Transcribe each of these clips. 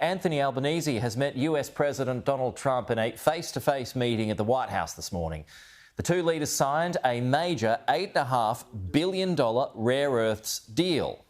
Anthony Albanese has met US President Donald Trump in a face-to-face meeting at the White House this morning. The two leaders signed a major $8.5 billion rare earths deal.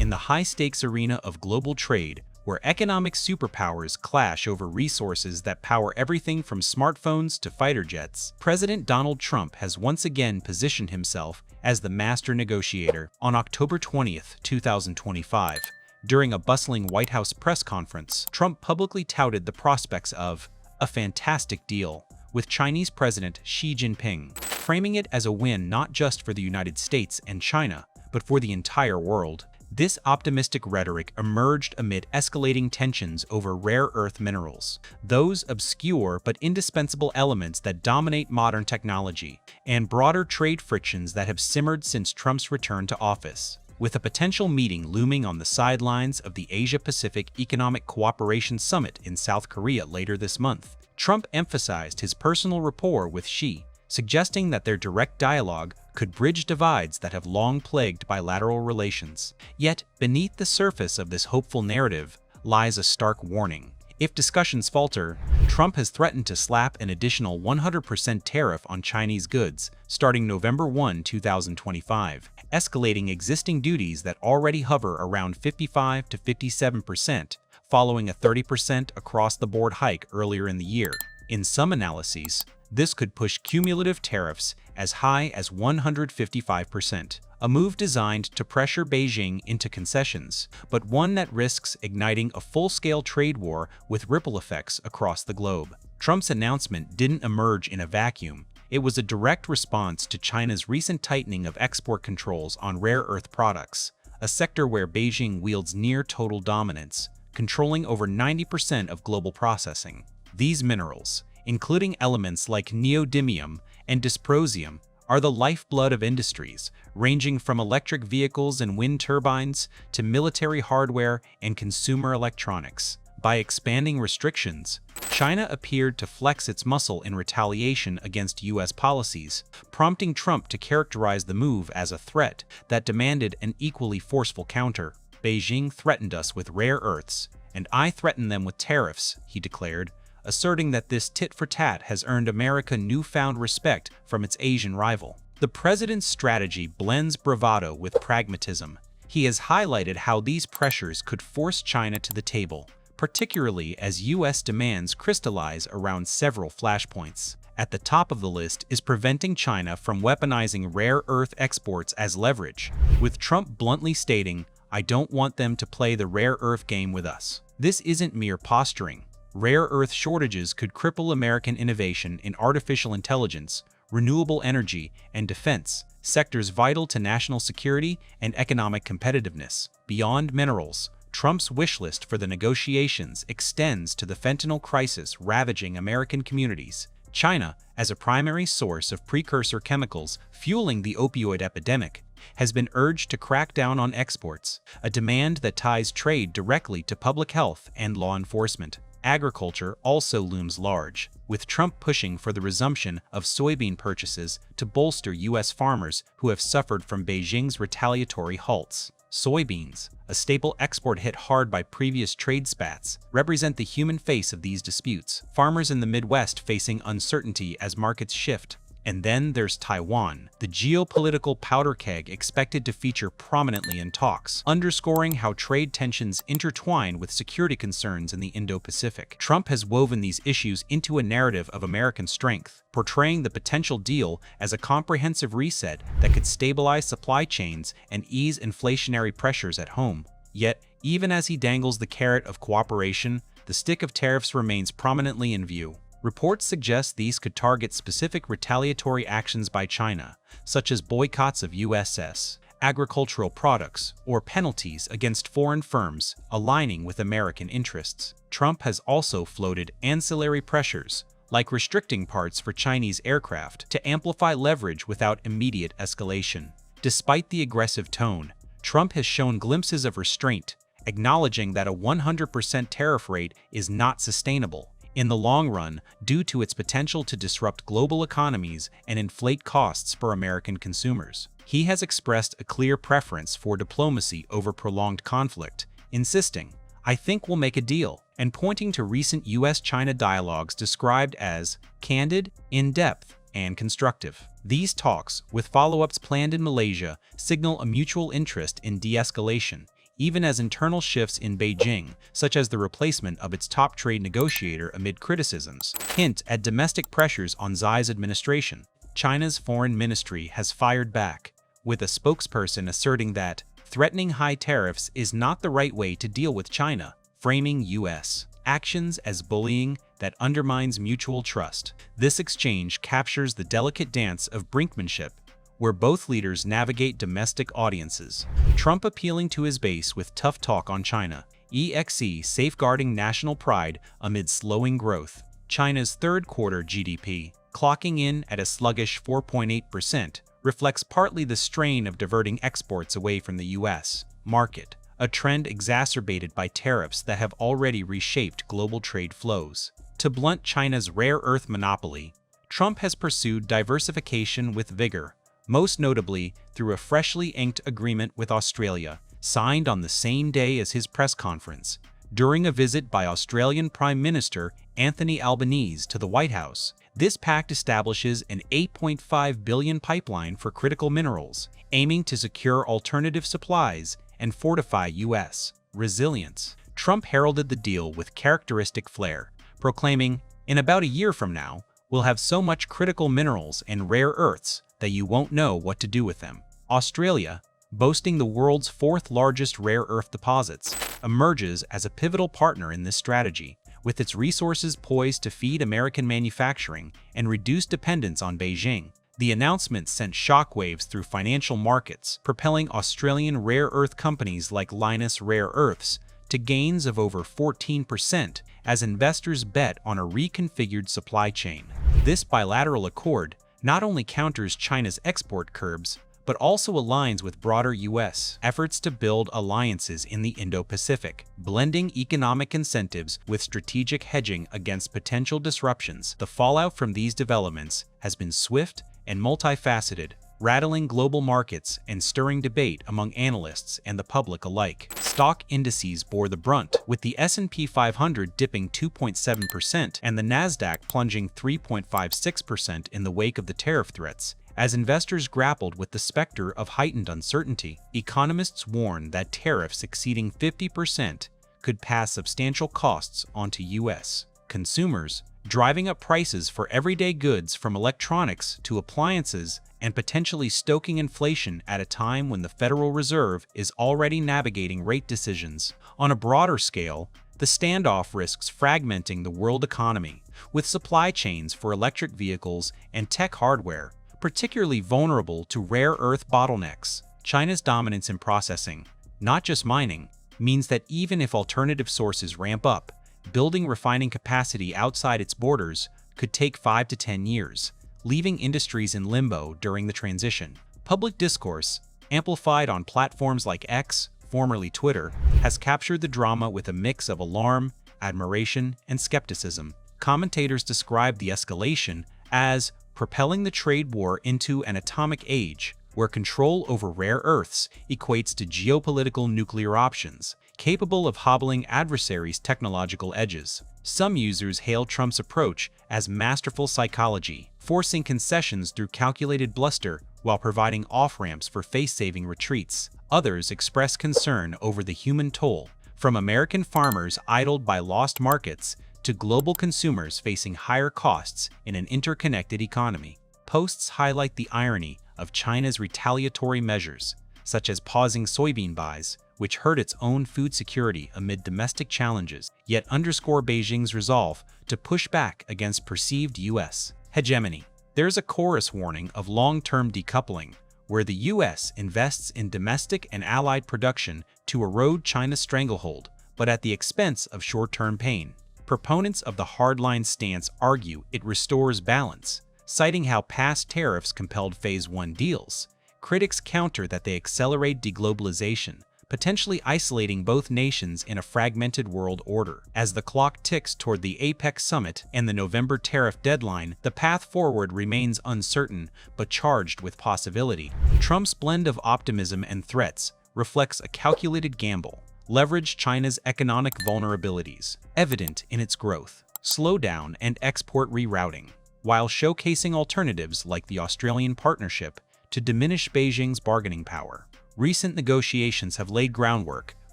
In the high-stakes arena of global trade, where economic superpowers clash over resources that power everything from smartphones to fighter jets, President Donald Trump has once again positioned himself as the master negotiator. On October 20th, 2025, during a bustling White House press conference, Trump publicly touted the prospects of a fantastic deal with Chinese President Xi Jinping, framing it as a win not just for the United States and China, but for the entire world. This optimistic rhetoric emerged amid escalating tensions over rare earth minerals, those obscure but indispensable elements that dominate modern technology, and broader trade frictions that have simmered since Trump's return to office. With a potential meeting looming on the sidelines of the Asia-Pacific Economic Cooperation Summit in South Korea later this month, Trump emphasized his personal rapport with Xi, suggesting that their direct dialogue could bridge divides that have long plagued bilateral relations. Yet, beneath the surface of this hopeful narrative lies a stark warning. If discussions falter, Trump has threatened to slap an additional 100% tariff on Chinese goods starting November 1, 2025, escalating existing duties that already hover around 55 to 57%, following a 30% across-the-board hike earlier in the year. In some analyses, this could push cumulative tariffs as high as 155%, a move designed to pressure Beijing into concessions, but one that risks igniting a full-scale trade war with ripple effects across the globe. Trump's announcement didn't emerge in a vacuum. It was a direct response to China's recent tightening of export controls on rare earth products, a sector where Beijing wields near-total dominance, controlling over 90% of global processing. These minerals, including elements like neodymium and dysprosium, are the lifeblood of industries, ranging from electric vehicles and wind turbines to military hardware and consumer electronics. By expanding restrictions, China appeared to flex its muscle in retaliation against U.S. policies, prompting Trump to characterize the move as a threat that demanded an equally forceful counter. "Beijing threatened us with rare earths, and I threatened them with tariffs," he declared, asserting that this tit-for-tat has earned America newfound respect from its Asian rival. The president's strategy blends bravado with pragmatism. He has highlighted how these pressures could force China to the table, particularly as U.S. demands crystallize around several flashpoints. At the top of the list is preventing China from weaponizing rare earth exports as leverage, with Trump bluntly stating, "I don't want them to play the rare earth game with us." This isn't mere posturing. Rare earth shortages could cripple American innovation in artificial intelligence, renewable energy, and defense, sectors vital to national security and economic competitiveness. Beyond minerals, Trump's wish list for the negotiations extends to the fentanyl crisis ravaging American communities. China, as a primary source of precursor chemicals fueling the opioid epidemic, has been urged to crack down on exports, a demand that ties trade directly to public health and law enforcement. Agriculture also looms large, with Trump pushing for the resumption of soybean purchases to bolster U.S. farmers who have suffered from Beijing's retaliatory halts. Soybeans, a staple export hit hard by previous trade spats, represent the human face of these disputes. Farmers in the Midwest facing uncertainty as markets shift. And then there's Taiwan, the geopolitical powder keg expected to feature prominently in talks, underscoring how trade tensions intertwine with security concerns in the Indo-Pacific. Trump has woven these issues into a narrative of American strength, portraying the potential deal as a comprehensive reset that could stabilize supply chains and ease inflationary pressures at home. Yet, even as he dangles the carrot of cooperation, the stick of tariffs remains prominently in view. Reports suggest these could target specific retaliatory actions by China, such as boycotts of U.S. agricultural products or penalties against foreign firms aligning with American interests. Trump has also floated ancillary pressures, like restricting parts for Chinese aircraft, to amplify leverage without immediate escalation. Despite the aggressive tone, Trump has shown glimpses of restraint, acknowledging that a 100% tariff rate is not sustainable in the long run due to its potential to disrupt global economies and inflate costs for American consumers. He has expressed a clear preference for diplomacy over prolonged conflict, insisting, "I think we'll make a deal," and pointing to recent US-China dialogues described as candid, in-depth, and constructive. These talks, with follow-ups planned in Malaysia, signal a mutual interest in de-escalation, even as internal shifts in Beijing, such as the replacement of its top trade negotiator amid criticisms, hint at domestic pressures on Xi's administration. China's foreign ministry has fired back, with a spokesperson asserting that threatening high tariffs is not the right way to deal with China, framing U.S. actions as bullying that undermines mutual trust. This exchange captures the delicate dance of brinkmanship, where both leaders navigate domestic audiences. Trump appealing to his base with tough talk on China, EXE safeguarding national pride amid slowing growth. China's third-quarter GDP, clocking in at a sluggish 4.8%, reflects partly the strain of diverting exports away from the U.S. market, a trend exacerbated by tariffs that have already reshaped global trade flows. To blunt China's rare earth monopoly, Trump has pursued diversification with vigor, most notably through a freshly inked agreement with Australia, signed on the same day as his press conference, during a visit by Australian Prime Minister Anthony Albanese to the White House. This pact establishes an $8.5 billion pipeline for critical minerals, aiming to secure alternative supplies and fortify U.S. resilience. Trump heralded the deal with characteristic flair, proclaiming, "In about a year from now, we'll have so much critical minerals and rare earths that you won't know what to do with them." Australia, boasting the world's fourth-largest rare earth deposits, emerges as a pivotal partner in this strategy, with its resources poised to feed American manufacturing and reduce dependence on Beijing. The announcement sent shockwaves through financial markets, propelling Australian rare earth companies like Lynas Rare Earths to gains of over 14% as investors bet on a reconfigured supply chain. This bilateral accord not only counters China's export curbs, but also aligns with broader U.S. efforts to build alliances in the Indo-Pacific, blending economic incentives with strategic hedging against potential disruptions. The fallout from these developments has been swift and multifaceted, rattling global markets and stirring debate among analysts and the public alike. Stock indices bore the brunt, with the S&P 500 dipping 2.7% and the Nasdaq plunging 3.56% in the wake of the tariff threats. As investors grappled with the specter of heightened uncertainty, economists warn that tariffs exceeding 50% could pass substantial costs onto U.S. consumers, driving up prices for everyday goods from electronics to appliances and potentially stoking inflation at a time when the Federal Reserve is already navigating rate decisions. On a broader scale, the standoff risks fragmenting the world economy, with supply chains for electric vehicles and tech hardware particularly vulnerable to rare earth bottlenecks. China's dominance in processing, not just mining, means that even if alternative sources ramp up, building refining capacity outside its borders could take 5 to 10 years, leaving industries in limbo during the transition. Public discourse, amplified on platforms like X, formerly Twitter, has captured the drama with a mix of alarm, admiration, and skepticism. Commentators describe the escalation as propelling the trade war into an atomic age, where control over rare earths equates to geopolitical nuclear options, capable of hobbling adversaries' technological edges. Some users hail Trump's approach as masterful psychology, forcing concessions through calculated bluster while providing off-ramps for face-saving retreats. Others express concern over the human toll, from American farmers idled by lost markets to global consumers facing higher costs in an interconnected economy. Posts highlight the irony of China's retaliatory measures, such as pausing soybean buys, which hurt its own food security amid domestic challenges, yet underscore Beijing's resolve to push back against perceived U.S. hegemony. There's a chorus warning of long-term decoupling, where the U.S. invests in domestic and allied production to erode China's stranglehold, but at the expense of short-term pain. Proponents of the hardline stance argue it restores balance, citing how past tariffs compelled Phase 1 deals. Critics counter that they accelerate deglobalization, potentially isolating both nations in a fragmented world order. As the clock ticks toward the APEC summit and the November tariff deadline, the path forward remains uncertain but charged with possibility. Trump's blend of optimism and threats reflects a calculated gamble, leverage China's economic vulnerabilities, evident in its growth, slowdown, and export rerouting, while showcasing alternatives like the Australian partnership to diminish Beijing's bargaining power. Recent negotiations have laid groundwork,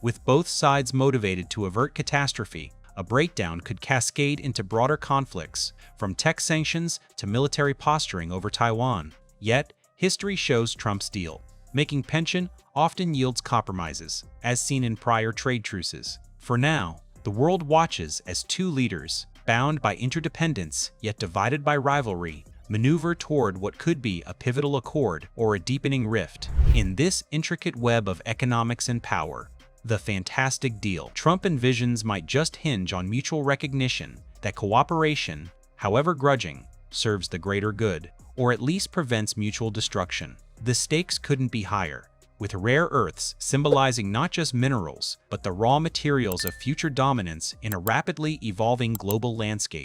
with both sides motivated to avert catastrophe. A breakdown could cascade into broader conflicts, from tech sanctions to military posturing over Taiwan. Yet, history shows Trump's deal. Making pension often yields compromises, as seen in prior trade truces. For now, the world watches as two leaders, bound by interdependence yet divided by rivalry, maneuver toward what could be a pivotal accord or a deepening rift. In this intricate web of economics and power, the fantastic deal Trump envisions might just hinge on mutual recognition that cooperation, however grudging, serves the greater good, or at least prevents mutual destruction. The stakes couldn't be higher, with rare earths symbolizing not just minerals, but the raw materials of future dominance in a rapidly evolving global landscape.